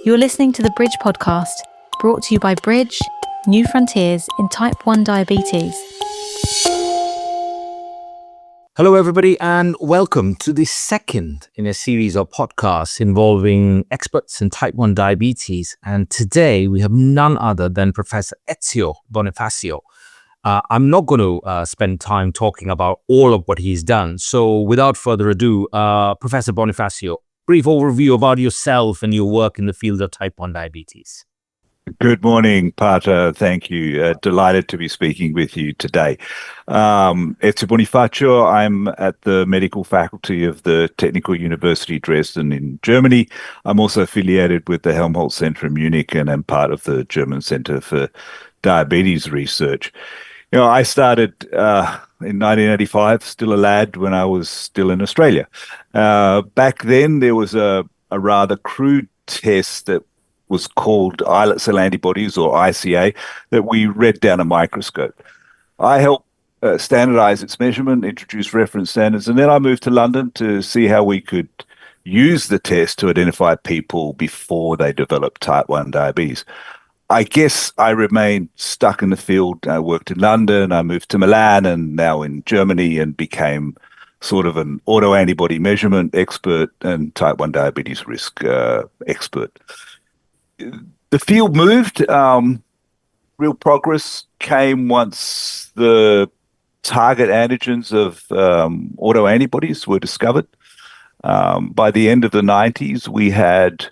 You're listening to the Bridge podcast, brought to you by Bridge, New Frontiers in Type 1 Diabetes. Hello, everybody, and welcome to the second in a series of podcasts involving experts in Type 1 diabetes. And today we have none other than Professor Ezio Bonifacio. I'm not going to spend time talking about all of what he's done. So without further ado, Professor Bonifacio, brief overview about yourself and your work in the field of Type 1 diabetes. Good morning, Partha. Thank you. Delighted to be speaking with you today. Ezio Bonifacio. I'm at the medical faculty of the Technical University Dresden in Germany. I'm also affiliated with the Helmholtz Center in Munich, and I'm part of the German Center for Diabetes Research. You know, I started in 1985, still a lad, when I was still in Australia. Back then, there was a rather crude test that was called islet cell antibodies, or ICA, that we read down a microscope. I helped standardize its measurement, introduce reference standards, and then I moved to London to see how we could use the test to identify people before they developed type 1 diabetes. I guess I remained stuck in the field. I worked in London, I moved to Milan, and now in Germany, and became sort of an autoantibody measurement expert and type 1 diabetes risk expert. The field moved. Real progress came once the target antigens of autoantibodies were discovered. By the end of the 90s, we had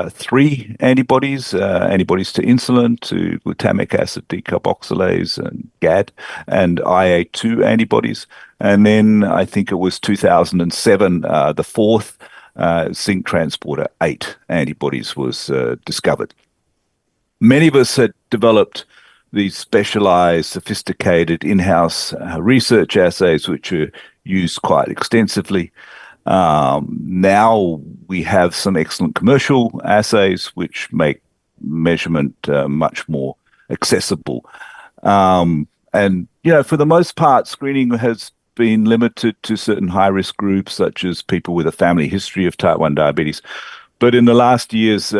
three antibodies, antibodies to insulin, to glutamic acid decarboxylase and GAD, and IA2 antibodies. And then I think it was 2007, the fourth zinc transporter 8 antibodies was discovered. Many of us had developed these specialized, sophisticated in-house research assays, which are used quite extensively. Now we have some excellent commercial assays which make measurement much more accessible. And, you know, for the most part, screening has been limited to certain high-risk groups, such as people with a family history of type 1 diabetes. But in the last years,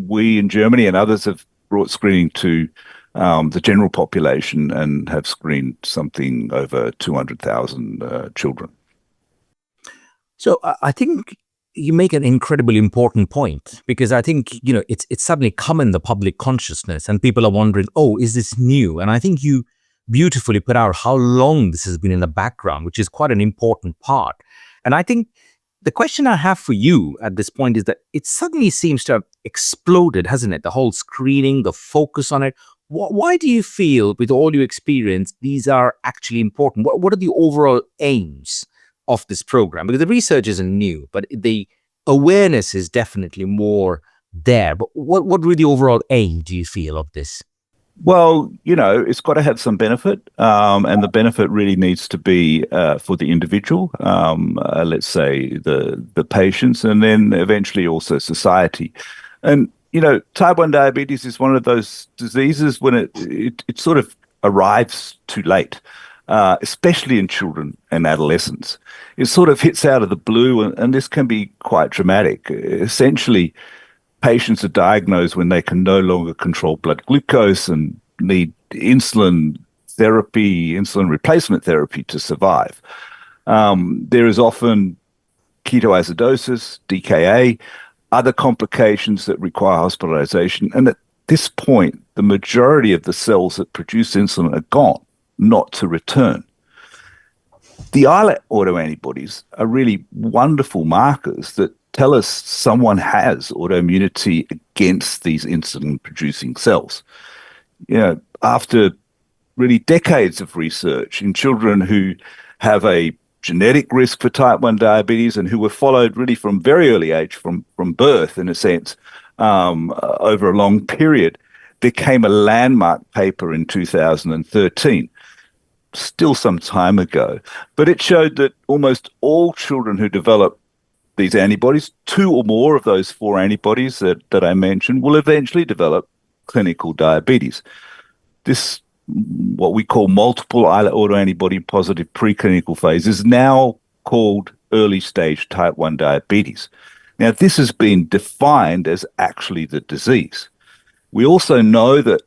we in Germany and others have brought screening to the general population and have screened something over 200,000 children. So I think you make an incredibly important point, because I think, you know, it's suddenly come in the public consciousness and people are wondering, oh, is this new? And I think you beautifully put out how long this has been in the background, which is quite an important part. And I think the question I have for you at this point is that it suddenly seems to have exploded, hasn't it? The whole screening, the focus on it. Why do you feel, with all your experience, these are actually important? What are the overall aims of this program? Because the research isn't new, but the awareness is definitely more there. But what really overall aim do you feel of this? Well, you know, it's got to have some benefit, and the benefit really needs to be for the individual, let's say the patients, and then eventually also society. And, you know, type 1 diabetes is one of those diseases when it sort of arrives too late, especially in children and adolescents. It sort of hits out of the blue, and this can be quite dramatic. Essentially, patients are diagnosed when they can no longer control blood glucose and need insulin therapy, insulin replacement therapy to survive. There is often ketoacidosis, DKA, other complications that require hospitalization. And at this point, the majority of the cells that produce insulin are gone, not to return. The islet autoantibodies are really wonderful markers that tell us someone has autoimmunity against these insulin-producing cells. You know, after really decades of research in children who have a genetic risk for type 1 diabetes and who were followed really from very early age, from birth, in a sense, over a long period, there came a landmark paper in 2013. Still some time ago, but it showed that almost all children who develop these antibodies, 2 or more of those 4 antibodies that I mentioned, will eventually develop clinical diabetes. This, what we call multiple islet autoantibody positive preclinical phase, is now called early stage type 1 diabetes. Now, this has been defined as actually the disease. We also know that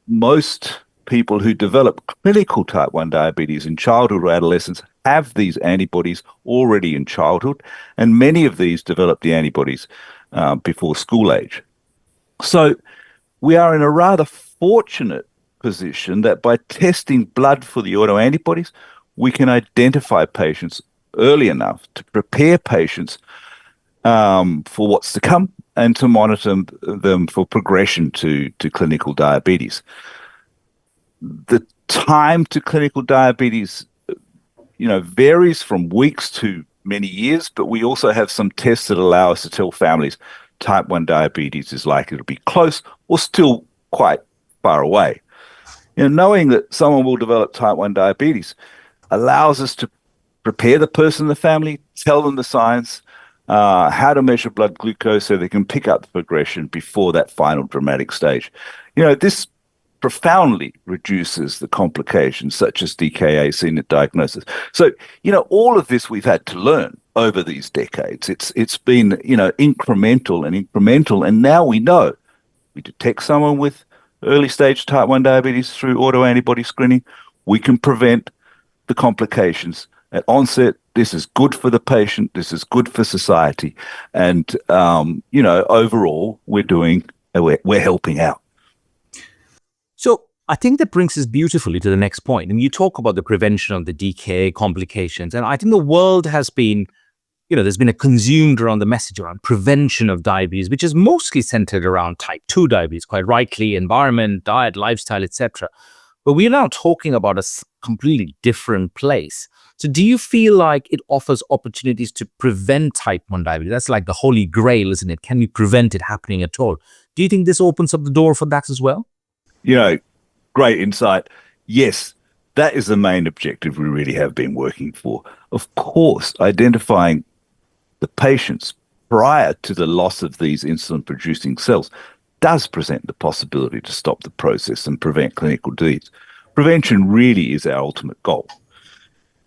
most people who develop clinical type 1 diabetes in childhood or adolescence have these antibodies already in childhood, and many of these develop the antibodies before school age. So we are in a rather fortunate position that by testing blood for the autoantibodies, we can identify patients early enough to prepare patients for what's to come and to monitor them for progression to clinical diabetes. The time to clinical diabetes, varies from weeks to many years, but we also have some tests that allow us to tell families type 1 diabetes is likely to be close or still quite far away. Knowing that someone will develop type 1 diabetes allows us to prepare the person in the family, tell them the signs, how to measure blood glucose so they can pick up the progression before that final dramatic stage. This profoundly reduces the complications such as DKA seen at diagnosis. So, all of this we've had to learn over these decades. It's been, incremental, and now we know we detect someone with early stage type 1 diabetes through autoantibody screening, we can prevent the complications at onset. This is good for the patient. This is good for society. And, overall, we're helping out. So I think that brings us beautifully to the next point. And you talk about the prevention of the DKA complications. And I think the world has been, there's been a consumed around the message around prevention of diabetes, which is mostly centered around type 2 diabetes, quite rightly, environment, diet, lifestyle, etc. But we're now talking about a completely different place. So do you feel like it offers opportunities to prevent type 1 diabetes? That's like the holy grail, isn't it? Can we prevent it happening at all? Do you think this opens up the door for that as well? Great insight. Yes, that is the main objective we really have been working for. Of course, identifying the patients prior to the loss of these insulin-producing cells does present the possibility to stop the process and prevent clinical disease. Prevention really is our ultimate goal.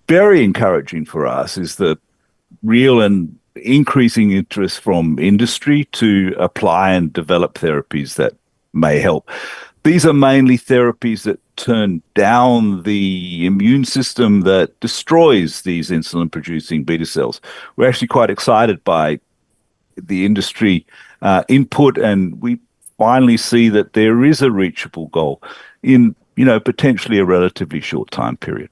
Very encouraging for us is the real and increasing interest from industry to apply and develop therapies that may help. These are mainly therapies that turn down the immune system that destroys these insulin-producing beta cells. We're actually quite excited by the industry input, and we finally see that there is a reachable goal in, potentially a relatively short time period.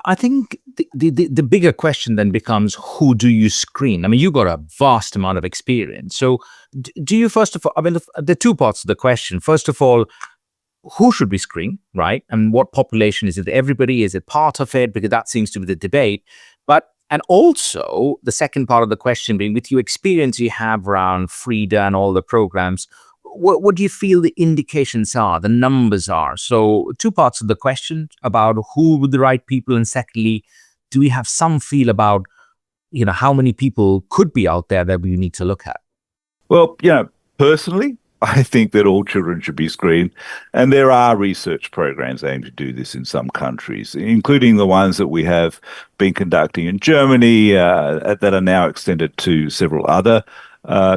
I think the bigger question then becomes, who do you screen? I mean, you got a vast amount of experience. So do you, first of all, there are two parts of the question. First of all, who should we screen, right? And what population? Is it everybody? Is it part of it? Because that seems to be the debate. And also the second part of the question being, with your experience you have around FRIDA and all the programs, what do you feel the indications are, the numbers are? So two parts of the question about who would the right people, and secondly, do we have some feel about, how many people could be out there that we need to look at? Well, personally, I think that all children should be screened, and there are research programs aimed to do this in some countries, including the ones that we have been conducting in Germany that are now extended to several other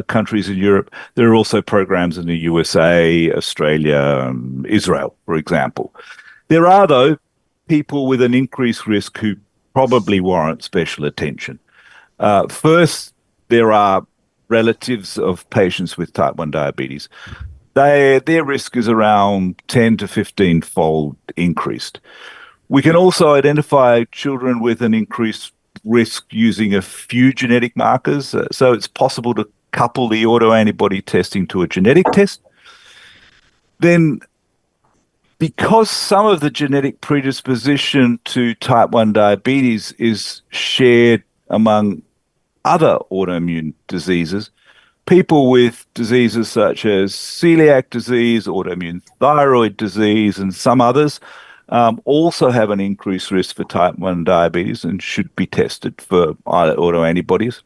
countries in Europe. There are also programs in the USA, Australia, Israel, for example. There are, though, people with an increased risk who probably warrant special attention. First, there are relatives of patients with type 1 diabetes. Their risk is around 10 to 15-fold increased. We can also identify children with an increased risk using a few genetic markers. So it's possible to couple the autoantibody testing to a genetic test. Then, because some of the genetic predisposition to type 1 diabetes is shared among other autoimmune diseases, people with diseases such as celiac disease, autoimmune thyroid disease, and some others also have an increased risk for type 1 diabetes and should be tested for autoantibodies.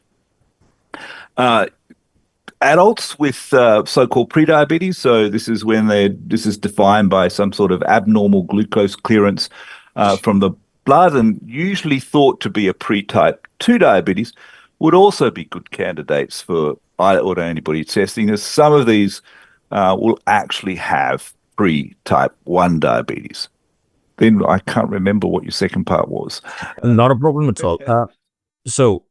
Adults with so-called prediabetes, so this is when this is defined by some sort of abnormal glucose clearance from the blood and usually thought to be a pre-type 2 diabetes. would also be good candidates for autoantibody testing, as some of these will actually have pre-type 1 diabetes. Then I can't remember what your second part was. Not a problem at all. So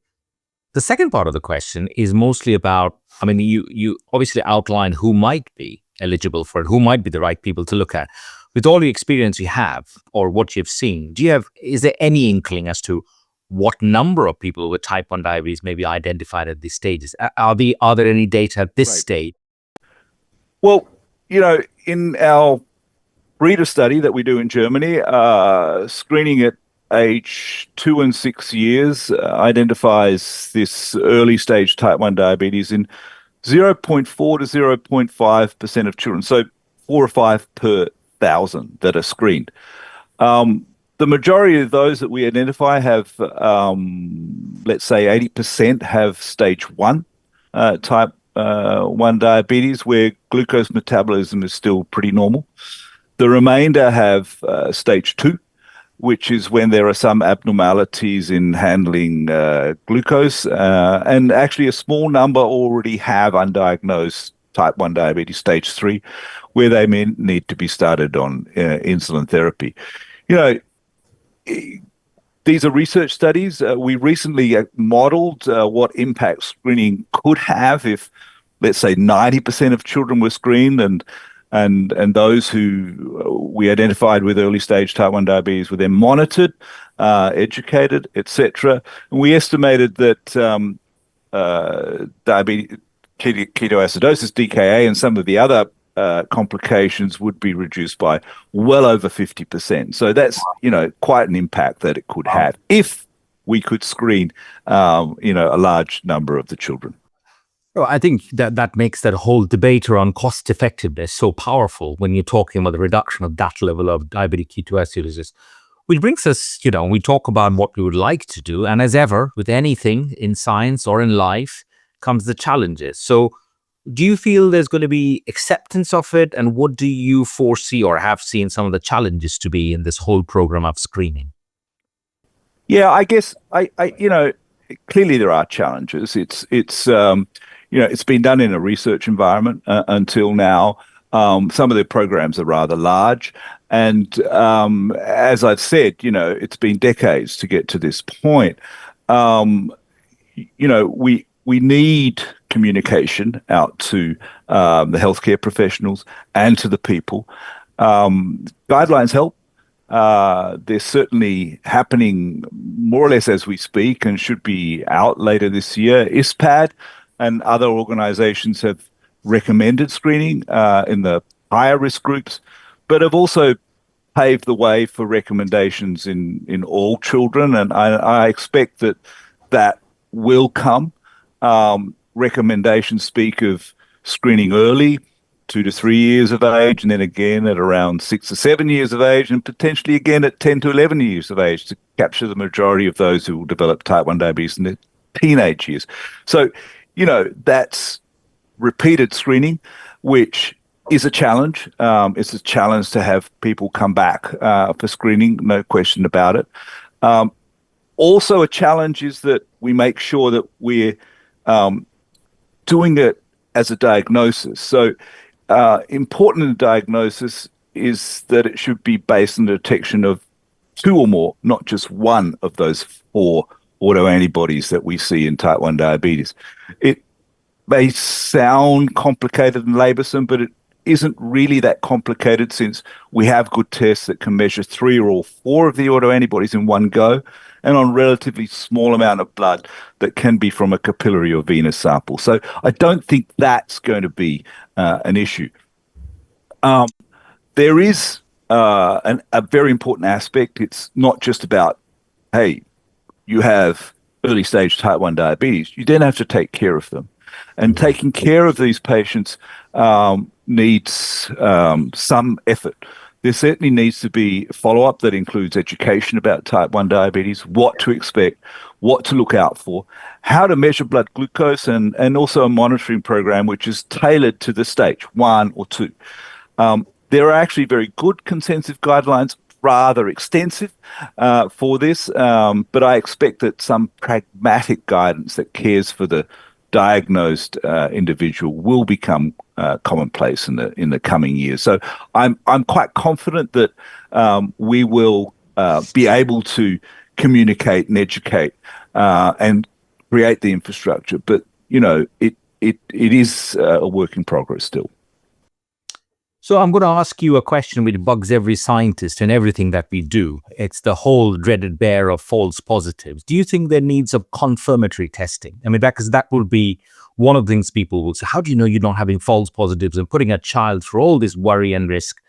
the second part of the question is mostly about, I mean, you obviously outline who might be eligible for it, who might be the right people to look at. With all the experience you have or what you've seen, is there any inkling as to what number of people with type 1 diabetes may be identified at these stages? Are there any data at this stage? Well, in our breeder study that we do in Germany, screening at age 2 and 6 years identifies this early stage type 1 diabetes in 0.4 to 0.5% of children. So 4 or 5 per 1,000 that are screened. The majority of those that we identify have, let's say 80% have stage 1 type 1 diabetes, where glucose metabolism is still pretty normal. The remainder have stage 2, which is when there are some abnormalities in handling glucose. And actually a small number already have undiagnosed type 1 diabetes stage 3, where they may need to be started on insulin therapy. These are research studies. We recently modeled what impact screening could have if, let's say, 90% of children were screened, and those who we identified with early stage type 1 diabetes were then monitored, educated, etc. And we estimated that diabetes, ketoacidosis, DKA, and some of the other complications would be reduced by well over 50%. So that's, quite an impact that it could have if we could screen, a large number of the children. Well, I think that makes that whole debate around cost effectiveness so powerful when you're talking about the reduction of that level of diabetic ketoacidosis. Which brings us, we talk about what we would like to do. And as ever, with anything in science or in life, comes the challenges. So do you feel there's going to be acceptance of it? And what do you foresee or have seen some of the challenges to be in this whole program of screening? Yeah, I guess clearly there are challenges. It's been done in a research environment until now. Some of the programs are rather large, and as I've said, it's been decades to get to this point. We need communication out to the healthcare professionals and to the people. Guidelines help. They're certainly happening more or less as we speak and should be out later this year. ISPAD and other organizations have recommended screening in the higher risk groups, but have also paved the way for recommendations in all children. And I expect that will come. Recommendations speak of screening early, 2 to 3 years of age, and then again at around 6 to 7 years of age, and potentially again at 10 to 11 years of age to capture the majority of those who will develop type 1 diabetes in their teenage years. So, that's repeated screening, which is a challenge. It's a challenge to have people come back for screening, no question about it. Also, a challenge is that we make sure that we're doing it as a diagnosis. So important in the diagnosis is that it should be based on the detection of 2 or more, not just one of those 4 autoantibodies that we see in type 1 diabetes. It may sound complicated and laborsome, but it isn't really that complicated, since we have good tests that can measure 3 or all 4 of the autoantibodies in one go, and on relatively small amount of blood that can be from a capillary or venous sample. So I don't think that's going to be an issue. There is a very important aspect. It's not just about, hey, you have early stage type 1 diabetes. You then have to take care of them. And taking care of these patients needs some effort. There certainly needs to be follow-up that includes education about type 1 diabetes, what to expect, what to look out for, how to measure blood glucose, and also a monitoring program which is tailored to the stage 1 or 2. There are actually very good consensus guidelines rather extensive for this, but I expect that some pragmatic guidance that cares for the diagnosed individual will become commonplace in the coming years. So I'm quite confident that we will be able to communicate and educate and create the infrastructure. But it is a work in progress still. So I'm going to ask you a question which bugs every scientist in everything that we do. It's the whole dreaded bear of false positives. Do you think there needs a confirmatory testing? I mean, because that would be one of the things people will say. How do you know you're not having false positives and putting a child through all this worry and risk?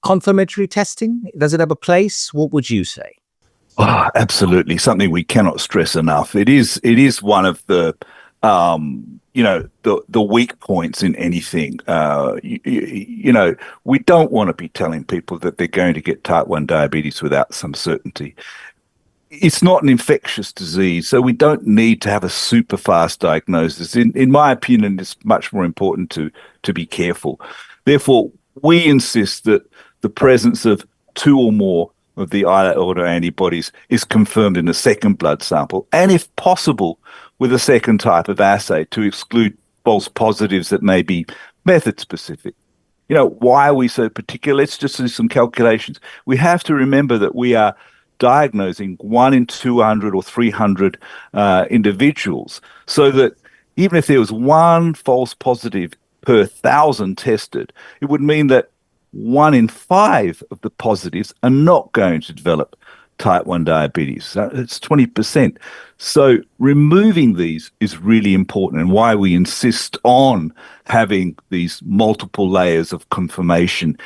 Confirmatory testing, does it have a place? What would you say? Oh, absolutely. Something we cannot stress enough. It is one of the the weak points in anything. We don't want to be telling people that they're going to get type 1 diabetes without some certainty. It's not an infectious disease, so we don't need to have a super fast diagnosis. In my opinion, it's much more important to be careful. Therefore, we insist that the presence of 2 or more of the autoantibodies is confirmed in a second blood sample, and if possible, with a second type of assay to exclude false positives that may be method specific. Why are we so particular? Let's just do some calculations. We have to remember that we are diagnosing 1 in 200 or 300 individuals, so that even if there was 1 false positive per 1,000 tested, it would mean that 1 in 5 of the positives are not going to develop type 1 diabetes. It's 20%. So removing these is really important, and why we insist on having these multiple layers of confirmation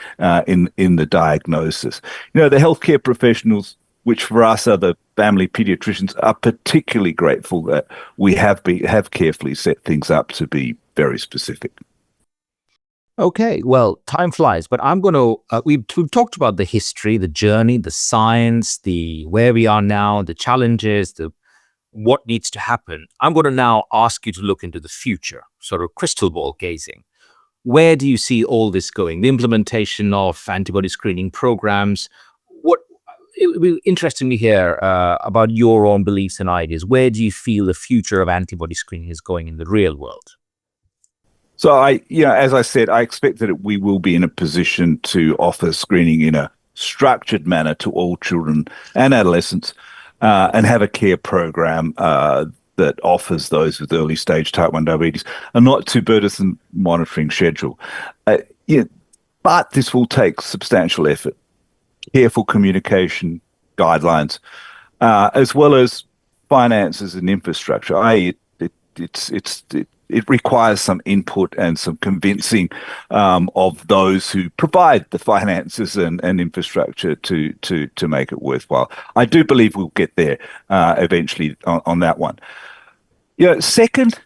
in the diagnosis. The healthcare professionals, which for us are the family pediatricians, are particularly grateful that we have carefully set things up to be very specific. Okay, well, time flies, but I'm going to, we've talked about the history, the journey, the science, the where we are now, the challenges, what needs to happen. I'm going to now ask you to look into the future, sort of crystal ball gazing. Where do you see all this going? The implementation of antibody screening programs. It would be interesting to hear about your own beliefs and ideas. Where do you feel the future of antibody screening is going in the real world? So as I said, I expect that we will be in a position to offer screening in a structured manner to all children and adolescents, and have a care program that offers those with early stage type 1 diabetes a not too burdensome monitoring schedule. But this will take substantial effort, careful communication guidelines, as well as finances and infrastructure. It requires some input and some convincing of those who provide the finances and infrastructure to make it worthwhile. I do believe we'll get there eventually on that one. Second,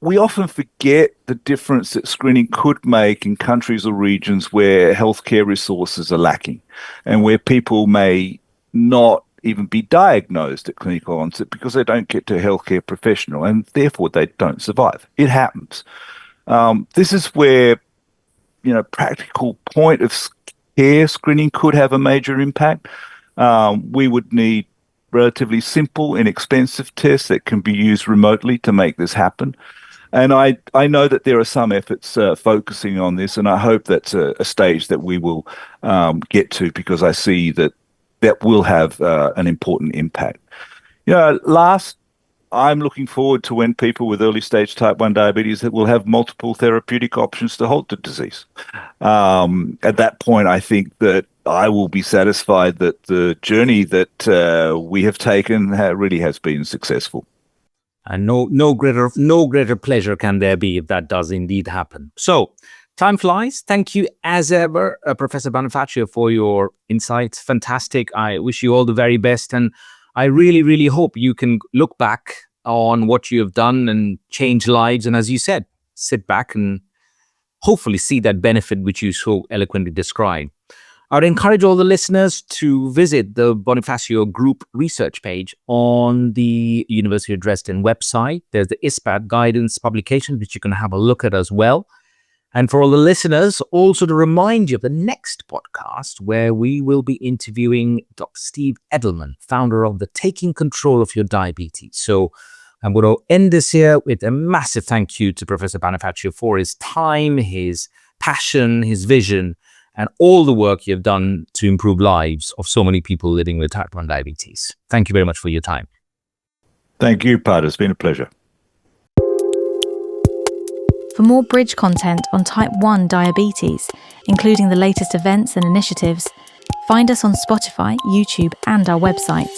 we often forget the difference that screening could make in countries or regions where healthcare resources are lacking, and where people may not even be diagnosed at clinical onset because they don't get to a healthcare professional, and therefore they don't survive. It happens. This is where, practical point of care screening could have a major impact. We would need relatively simple, inexpensive tests that can be used remotely to make this happen. And I know that there are some efforts focusing on this, and I hope that's a stage that we will get to, because I see that will have an important impact. Last, I'm looking forward to when people with early stage type 1 diabetes that will have multiple therapeutic options to halt the disease. At that point, I think that I will be satisfied that the journey that we have taken really has been successful. And no greater pleasure can there be if that does indeed happen. So, time flies. Thank you, as ever, Professor Bonifacio, for your insights. Fantastic. I wish you all the very best. And I really, really hope you can look back on what you have done and change lives. And as you said, sit back and hopefully see that benefit which you so eloquently described. I would encourage all the listeners to visit the Bonifacio Group research page on the University of Dresden website. There's the ISPAT guidance publication, which you can have a look at as well. And for all the listeners, also to remind you of the next podcast where we will be interviewing Dr. Steve Edelman, founder of the Taking Control of Your Diabetes. So I'm going to end this here with a massive thank you to Professor Bonifacio for his time, his passion, his vision, and all the work you've done to improve lives of so many people living with type 1 diabetes. Thank you very much for your time. Thank you, Partha. It's been a pleasure. For more Bridge content on type 1 diabetes, including the latest events and initiatives, find us on Spotify, YouTube, and our website.